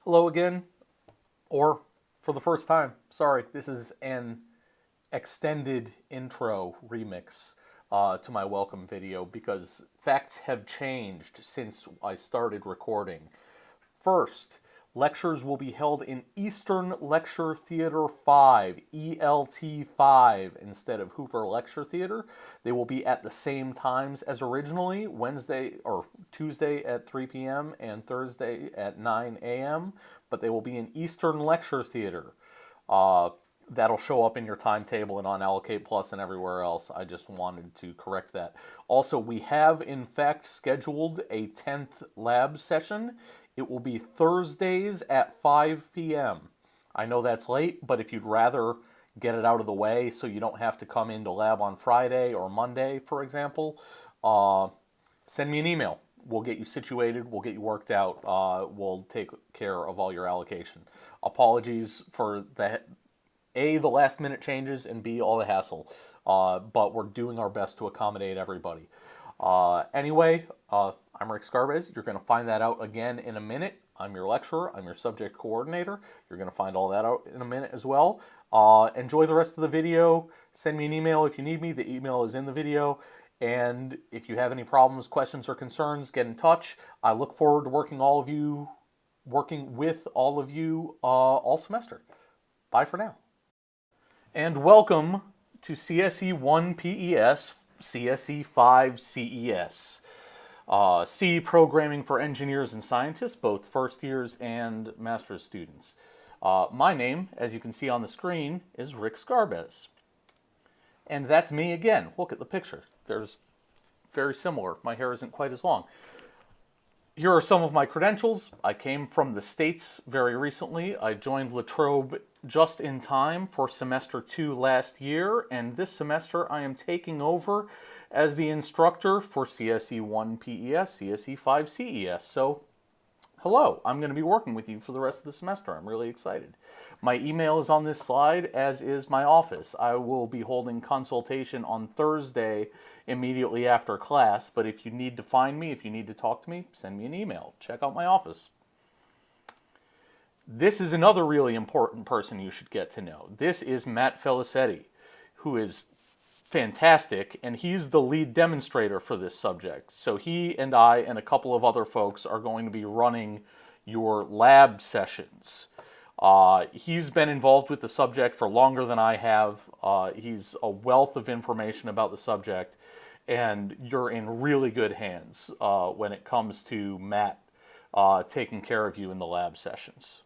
Hello again, or for the first time. Sorry, this is an extended intro remix to my welcome video because facts have changed since I started recording. First, lectures will be held in Eastern Lecture Theater 5, ELT 5, instead of Hooper Lecture Theater. They will be at the same times as originally, Wednesday or Tuesday at 3 p.m. and Thursday at 9 a.m., but they will be in Eastern Lecture Theater. That'll show up in your timetable and on Allocate Plus and everywhere else. I just wanted to correct that. Also, we have in fact scheduled a 10th lab session. It will be Thursdays at 5 p.m. I know that's late, but if you'd rather get it out of the way so you don't have to come into lab on Friday or Monday, for example, send me an email. We'll get you situated. We'll get you worked out. We'll take care of all your allocation. Apologies for the the last minute changes, and B, all the hassle. But we're doing our best to accommodate everybody. Anyway, I'm Rick Skarbez. You're going to find that out again in a minute. I'm your lecturer. I'm your subject coordinator. You're going to find all that out in a minute as well. Enjoy the rest of the video. Send me an email if you need me. The email is in the video. And if you have any problems, questions, or concerns, get in touch. I look forward to working with all of you all semester. Bye for now. And welcome to CSE1PES, CSE5CES. C, Programming for Engineers and Scientists, both first years and master's students. My name, as you can see on the screen, is Rick Skarbez. And that's me again. Look at the picture. There's very similar. My hair isn't quite as long. Here are some of my credentials. I came from the States very recently. I joined La Trobe just in time for semester 2 last year, and this semester I am taking over as the instructor for CSE1PES, CSE5CES. So, hello, I'm going to be working with you for the rest of the semester. I'm really excited. My email is on this slide, as is my office. I will be holding consultation on Thursday immediately after class, but if you need to find me, if you need to talk to me, send me an email. Check out my office. This is another really important person you should get to know. This is Matt Felicetti, who is fantastic, and he's the lead demonstrator for this subject. So he and I and a couple of other folks are going to be running your lab sessions. He's been involved with the subject for longer than I have. He's a wealth of information about the subject, and you're in really good hands when it comes to Matt taking care of you in the lab sessions.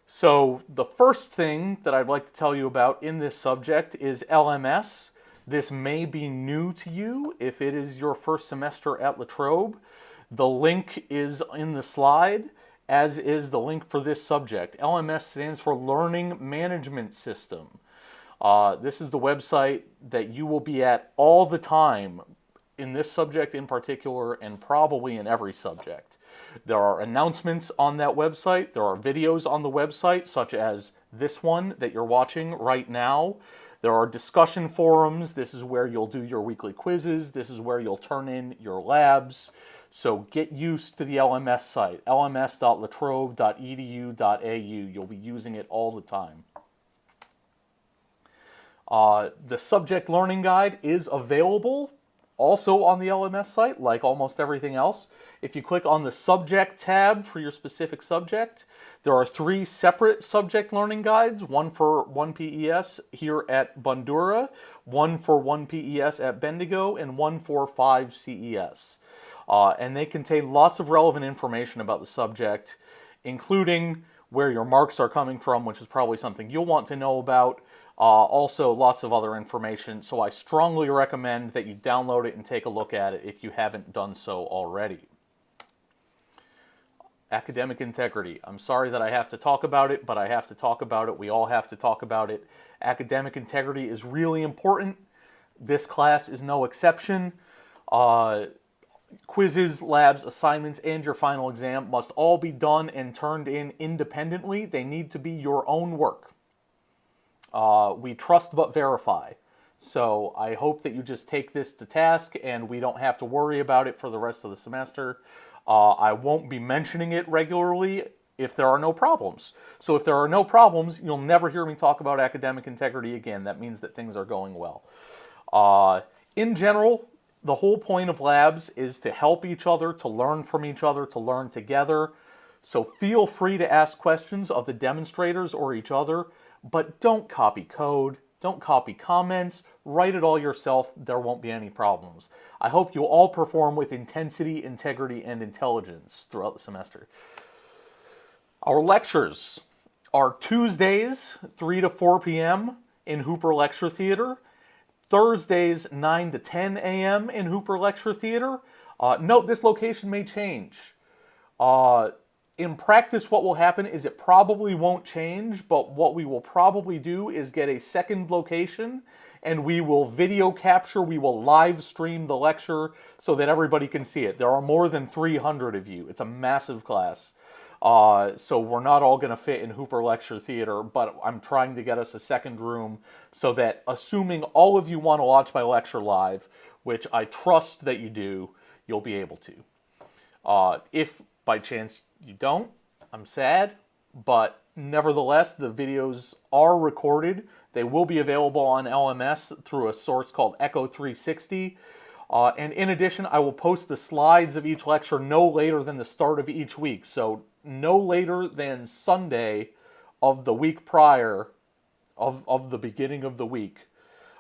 So the first thing that I'd like to tell you about in this subject is LMS. This may be new to you if it is your first semester at La Trobe. The link is in the slide, as is the link for this subject. LMS stands for Learning Management System. This is the website that you will be at all the time in this subject in particular, and probably in every subject. There are announcements on that website. There are videos on the website, such as this one that you're watching right now. There are discussion forums. This is where you'll do your weekly quizzes. This is where you'll turn in your labs. So get used to the LMS site, lms.latrobe.edu.au. You'll be using it all the time. The subject learning guide is available also on the LMS site, like almost everything else. If you click on the subject tab for your specific subject, there are 3 separate subject learning guides, one for 1PES here at Bundura, one for 1PES at Bendigo, and one for 5CES. And they contain lots of relevant information about the subject, including where your marks are coming from, which is probably something you'll want to know about. Also, lots of other information, so I strongly recommend that you download it and take a look at it if you haven't done so already. Academic integrity. I'm sorry that I have to talk about it, but I have to talk about it. We all have to talk about it. Academic integrity is really important. This class is no exception. Quizzes, labs, assignments, and your final exam must all be done and turned in independently. They need to be your own work. We trust but verify. So I hope that you just take this to task and we don't have to worry about it for the rest of the semester. I won't be mentioning it regularly if there are no problems. So if there are no problems, you'll never hear me talk about academic integrity again. That means that things are going well. In general, the whole point of labs is to help each other, to learn from each other, to learn together. So feel free to ask questions of the demonstrators or each other, but don't copy code, don't copy comments, write it all yourself. There won't be any problems. I hope you all perform with intensity, integrity, and intelligence throughout the semester. Our lectures are Tuesdays, 3 to 4 p.m. in Hooper Lecture Theater. Thursdays, 9 to 10 a.m. in Hooper Lecture Theater. Note, this location may change. In practice, what will happen is it probably won't change, but what we will probably do is get a second location, and we will video capture, we will live stream the lecture so that everybody can see it. There are more than 300 of you. It's a massive class. So we're not all going to fit in Hooper Lecture Theater, but I'm trying to get us a second room so that, assuming all of you want to watch my lecture live, which I trust that you do, you'll be able to. If by chance you don't, I'm sad, but nevertheless, the videos are recorded. They will be available on LMS through a source called Echo 360. And in addition, I will post the slides of each lecture no later than the start of each week. So no later than Sunday of the week prior of the beginning of the week.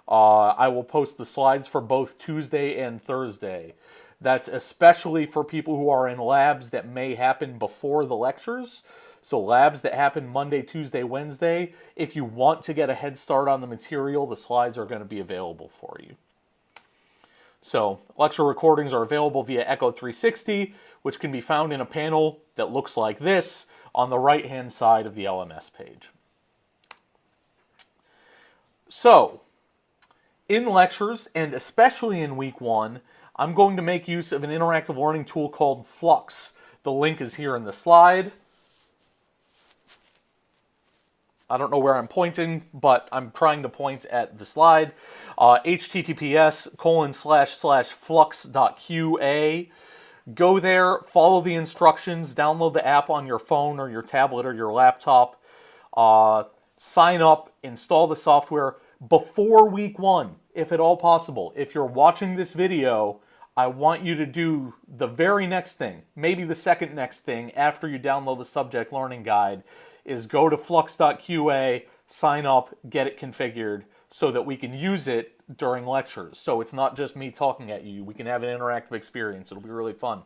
I will post the slides for both Tuesday and Thursday. That's especially for people who are in labs that may happen before the lectures. So labs that happen Monday, Tuesday, Wednesday, if you want to get a head start on the material, the slides are going to be available for you. So lecture recordings are available via Echo 360, which can be found in a panel that looks like this on the right-hand side of the LMS page. So, in lectures, and especially in week 1, I'm going to make use of an interactive learning tool called Flux. The link is here in the slide. I don't know where I'm pointing, but I'm trying to point at the slide. https://flux.qa. Go there, follow the instructions, download the app on your phone or your tablet or your laptop. Sign up, install the software before week 1, if at all possible. If you're watching this video, I want you to do the very next thing, maybe the second next thing after you download the subject learning guide, is go to flux.qa, sign up, get it configured so that we can use it during lectures. So it's not just me talking at you. We can have an interactive experience. It'll be really fun.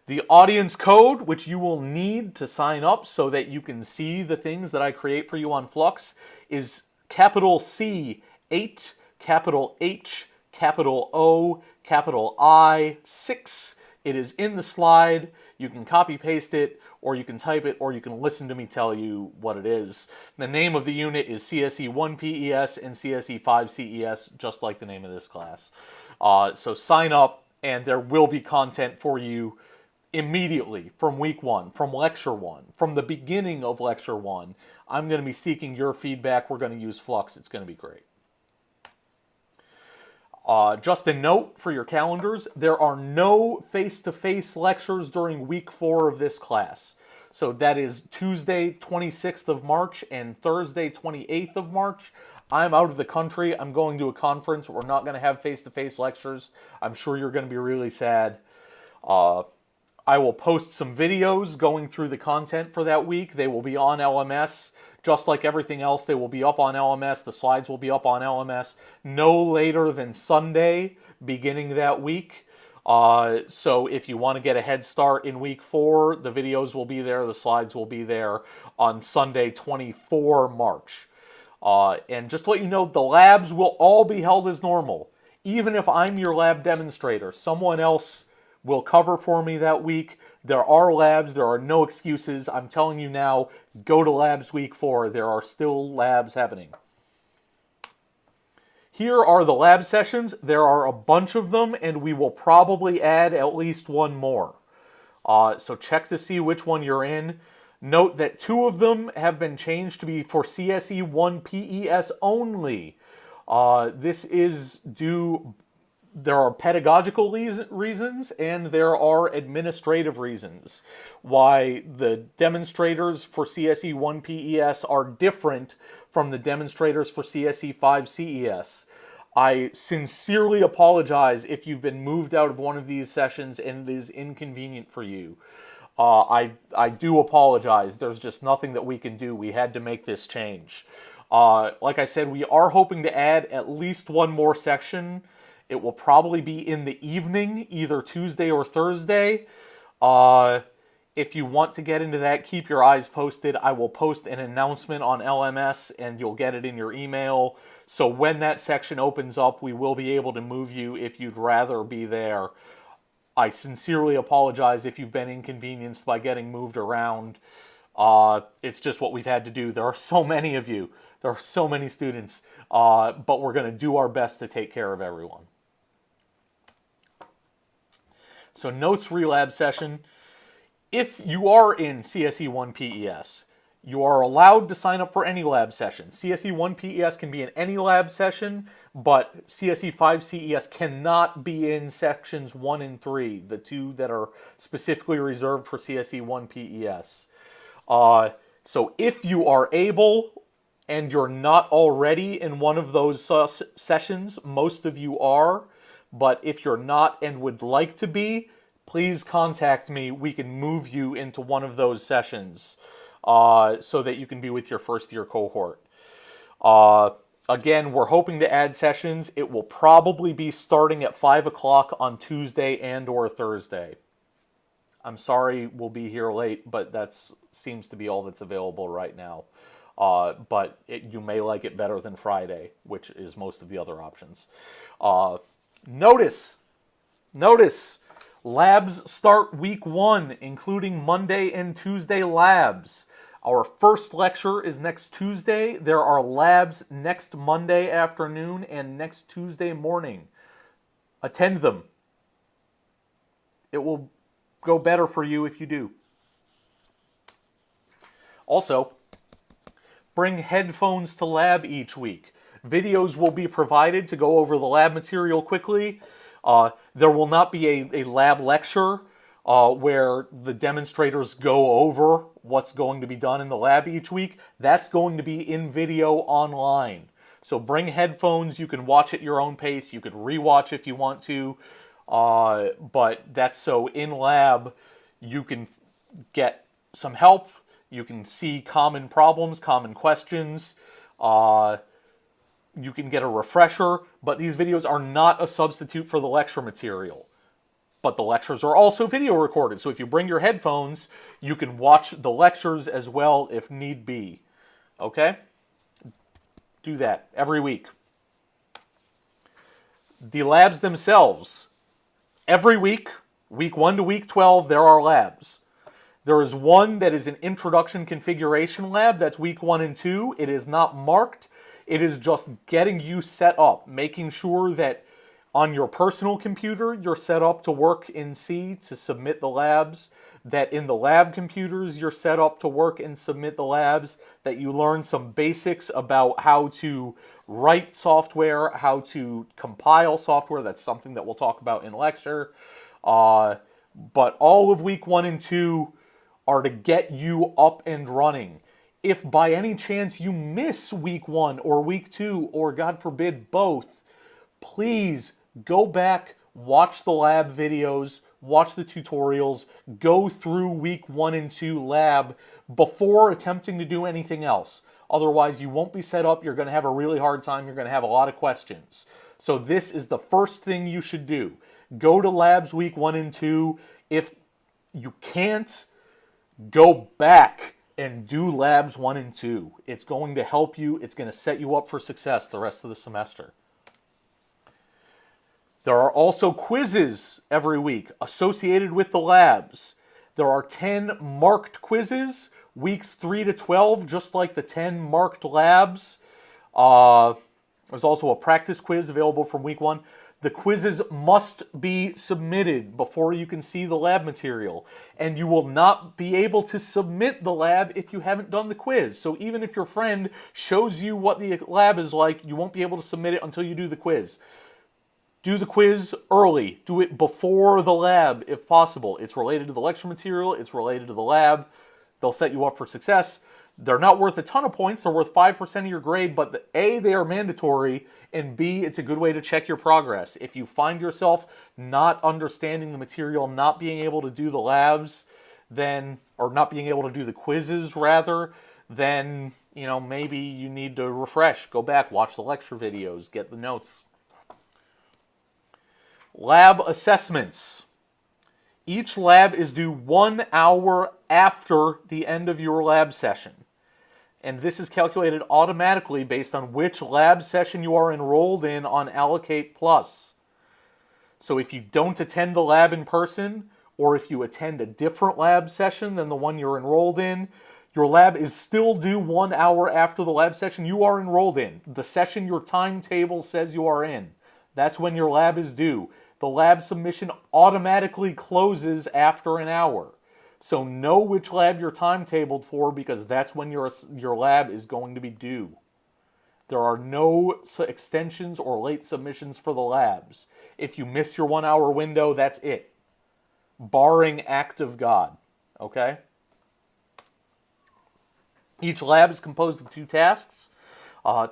The audience code, which you will need to sign up so that you can see the things that I create for you on Flux, is capital C 8, capital H, capital O, capital I 6. It is in the slide. You can copy paste it, or you can type it, or you can listen to me tell you what it is. The name of the unit is CSE1PES and CSE5CES, just like the name of this class. So sign up, and there will be content for you immediately from week 1, from lecture 1, from the beginning of lecture 1. I'm going to be seeking your feedback. We're going to use Flux. It's going to be great. Just a note for your calendars, there are no face-to-face lectures during week 4 of this class. So that is Tuesday, 26th of March and Thursday, 28th of March. I'm out of the country. I'm going to a conference. We're not going to have face-to-face lectures. I'm sure you're going to be really sad. I will post some videos going through the content for that week. They will be on LMS. Just like everything else, they will be up on LMS. The slides will be up on LMS no later than Sunday, beginning that week. So if you want to get a head start in week 4, the videos will be there. The slides will be there on Sunday, 24 March. And just to let you know, the labs will all be held as normal. Even if I'm your lab demonstrator, someone else will cover for me that week. There are labs. There are no excuses. I'm telling you now, go to labs week 4. There are still labs happening. Here are the lab sessions. There are a bunch of them, and we will probably add at least one more. So check to see which one you're in. Note that 2 of them have been changed to be for CSE1PES only. This is due there are pedagogical reasons and there are administrative reasons why the demonstrators for CSE1PES are different from the demonstrators for CSE5CES. I sincerely apologize if you've been moved out of one of these sessions and it is inconvenient for you. I do apologize. There's just nothing that we can do. We had to make this change. Like I said, we are hoping to add at least one more section. It will probably be in the evening, either Tuesday or Thursday. If you want to get into that, keep your eyes posted. I will post an announcement on LMS and you'll get it in your email. So when that section opens up, we will be able to move you if you'd rather be there. I sincerely apologize if you've been inconvenienced by getting moved around. It's just what we've had to do. There are so many of you. There are so many students. But we're going to do our best to take care of everyone. So notes relab session. If you are in CSE1PES, you are allowed to sign up for any lab session. CSE1PES can be in any lab session, but CSE5CES cannot be in sections 1 and 3, the two that are specifically reserved for CSE1PES. So if you are able and you're not already in one of those sessions, most of you are, but if you're not and would like to be, please contact me. We can move you into one of those sessions so that you can be with your first year cohort. Again, we're hoping to add sessions. It will probably be starting at 5 o'clock on Tuesday and or Thursday. I'm sorry we'll be here late, but that seems to be all that's available right now. But you may like it better than Friday, which is most of the other options. Notice, labs start week 1, including Monday and Tuesday labs. Our first lecture is next Tuesday. There are labs next Monday afternoon and next Tuesday morning. Attend them. It will go better for you if you do. Also, bring headphones to lab each week. Videos will be provided to go over the lab material quickly. There will not be a lab lecture where the demonstrators go over what's going to be done in the lab each week. That's going to be in video online. So bring headphones. You can watch at your own pace. You could rewatch if you want to. But that's so in lab you can get some help. You can see common problems, common questions. You can get a refresher, but these videos are not a substitute for the lecture material. But the lectures are also video recorded, so if you bring your headphones, you can watch the lectures as well if need be. Okay? Do that every week. The labs themselves. Every week, week 1 to week 12, there are labs. There is one that is an introduction configuration lab. That's week 1 and 2. It is not marked. It is just getting you set up, making sure that on your personal computer, you're set up to work in C to submit the labs, that in the lab computers, you're set up to work and submit the labs, that you learn some basics about how to write software, how to compile software. That's something that we'll talk about in lecture. But all of week 1 and 2 are to get you up and running. If by any chance you miss week 1 or week 2, or God forbid both, please go back, watch the lab videos, watch the tutorials, go through week 1 and 2 lab before attempting to do anything else. Otherwise, you won't be set up, you're going to have a really hard time, you're going to have a lot of questions. So this is the first thing you should do. Go to labs week 1 and 2. If you can't, go back and do labs 1 and 2. It's going to help you. It's going to set you up for success the rest of the semester. There are also quizzes every week associated with the labs. There are 10 marked quizzes, weeks 3 to 12, just like the 10 marked labs. There's also a practice quiz available from week 1. The quizzes must be submitted before you can see the lab material. And you will not be able to submit the lab if you haven't done the quiz. So even if your friend shows you what the lab is like, you won't be able to submit it until you do the quiz. Do the quiz early. Do it before the lab if possible. It's related to the lecture material. It's related to the lab. They'll set you up for success. They're not worth a ton of points. They're worth 5% of your grade, but A, they are mandatory, and B, it's a good way to check your progress. If you find yourself not understanding the material, not being able to do the labs, then, or not being able to do the quizzes rather, then, maybe you need to refresh. Go back, watch the lecture videos, get the notes. Lab assessments. Each lab is due 1 hour after the end of your lab session. And this is calculated automatically based on which lab session you are enrolled in on Allocate Plus. So if you don't attend the lab in person, or if you attend a different lab session than the one you're enrolled in, your lab is still due 1 hour after the lab session you are enrolled in. The session your timetable says you are in. That's when your lab is due. The lab submission automatically closes after an hour. So know which lab you're timetabled for because that's when your lab is going to be due. There are no extensions or late submissions for the labs. If you miss your 1 hour window, that's it. Barring act of God. Okay? Each lab is composed of 2 tasks.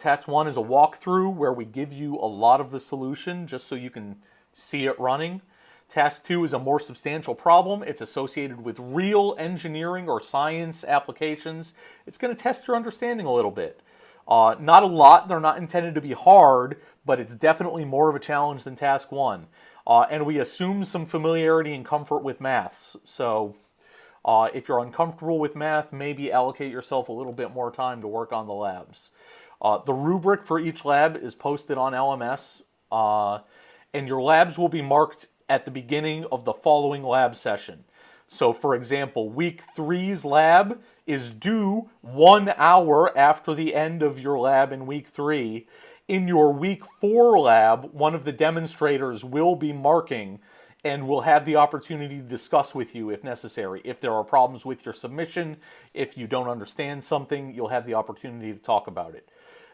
Task 1 is a walkthrough where we give you a lot of the solution just so you can see it running. Task 2 is a more substantial problem. It's associated with real engineering or science applications. It's going to test your understanding a little bit. Not a lot. They're not intended to be hard, but it's definitely more of a challenge than Task 1. And we assume some familiarity and comfort with maths. So if you're uncomfortable with math, maybe allocate yourself a little bit more time to work on the labs. The rubric for each lab is posted on LMS, and your labs will be marked at the beginning of the following lab session. So, for example, week 3's lab is due 1 hour after the end of your lab in week 3. In your week 4 lab, one of the demonstrators will be marking and will have the opportunity to discuss with you if necessary. If there are problems with your submission, if you don't understand something, you'll have the opportunity to talk about it.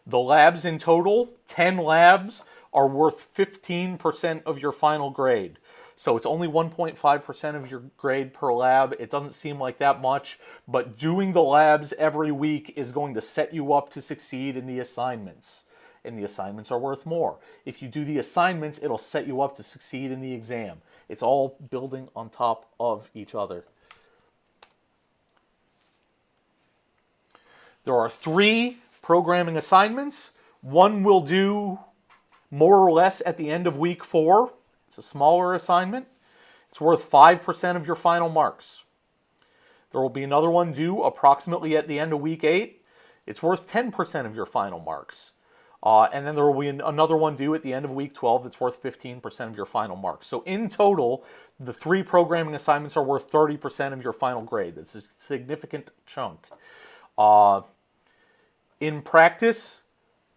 The labs in total, 10 labs, are worth 15% of your final grade. So it's only 1.5% of your grade per lab. It doesn't seem like that much, but doing the labs every week is going to set you up to succeed in the assignments. And the assignments are worth more. If you do the assignments, it'll set you up to succeed in the exam. It's all building on top of each other. There are 3 programming assignments. One will do more or less at the end of week 4. It's a smaller assignment. It's worth 5% of your final marks. There will be another one due approximately at the end of week 8. It's worth 10% of your final marks. And then there will be another one due at the end of week 12 that's worth 15% of your final marks. So in total, the 3 programming assignments are worth 30% of your final grade. That's a significant chunk. In practice,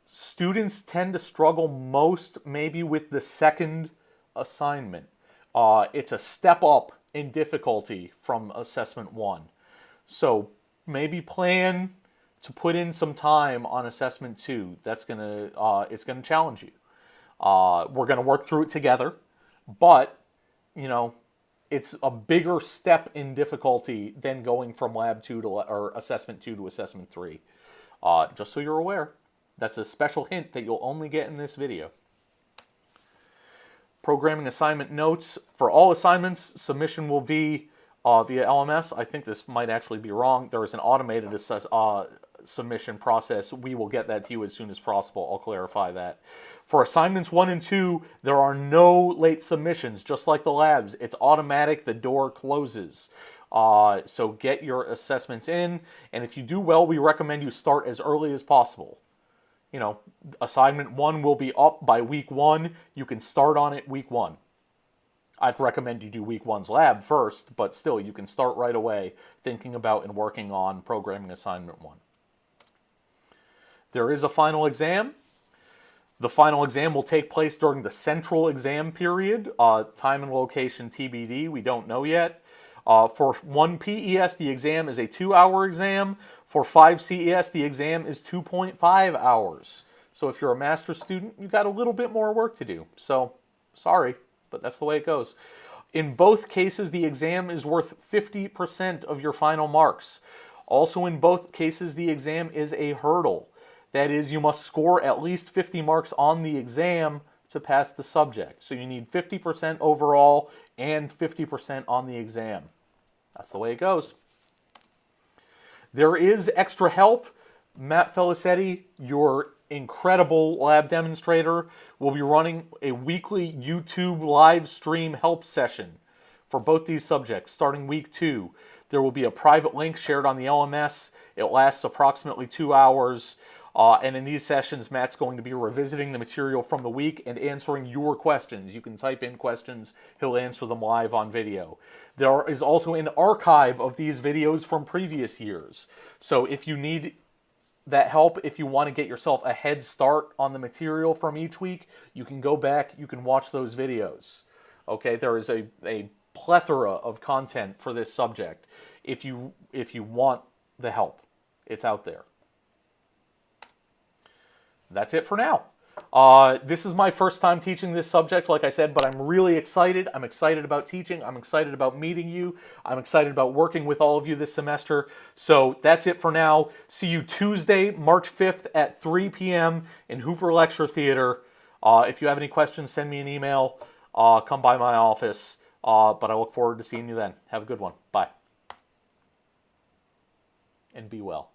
students tend to struggle most maybe with the second assignment. It's a step up in difficulty from assessment 1. So maybe plan to put in some time on assessment 2. It's gonna challenge you. We're gonna work through it together, but it's a bigger step in difficulty than going from lab 2 to or assessment 2 to assessment 3. Just so you're aware. That's a special hint that you'll only get in this video. Programming assignment notes. For all assignments, submission will be via LMS. I think this might actually be wrong. There is an automated submission process. We will get that to you as soon as possible. I'll clarify that. For assignments 1 and 2, there are no late submissions, just like the labs. It's automatic. The door closes. So get your assessments in, and if you do well, we recommend you start as early as possible. Assignment 1 will be up by week 1. You can start on it week 1. I'd recommend you do week 1's lab first, but still, you can start right away thinking about and working on programming assignment 1. There is a final exam. The final exam will take place during the central exam period. Time and location TBD, we don't know yet. For 1PES, the exam is a 2-hour exam. For 5CES, the exam is 2.5 hours. So if you're a master's student, you've got a little bit more work to do. So Sorry, but that's the way it goes. In both cases, the exam is worth 50% of your final marks. Also, in both cases, the exam is a hurdle. That is, you must score at least 50 marks on the exam to pass the subject. So you need 50% overall and 50% on the exam. That's the way it goes. There is extra help. Matt Felicetti, your incredible lab demonstrator, will be running a weekly YouTube live stream help session for both these subjects starting week 2. There will be a private link shared on the LMS. It lasts approximately 2 hours. And in these sessions, Matt's going to be revisiting the material from the week and answering your questions. You can type in questions. He'll answer them live on video. There is also an archive of these videos from previous years. So if you need that help, if you want to get yourself a head start on the material from each week, you can go back, you can watch those videos. Okay, there is a plethora of content for this subject. If you want the help, it's out there. That's it for now. This is my first time teaching this subject, like I said, but I'm really excited. I'm excited about teaching. I'm excited about meeting you. I'm excited about working with all of you this semester. So that's it for now. See you Tuesday, March 5th at 3 p.m. in Hooper Lecture Theater. If you have any questions, send me an email. Come by my office. But I look forward to seeing you then. Have a good one. Bye. And be well.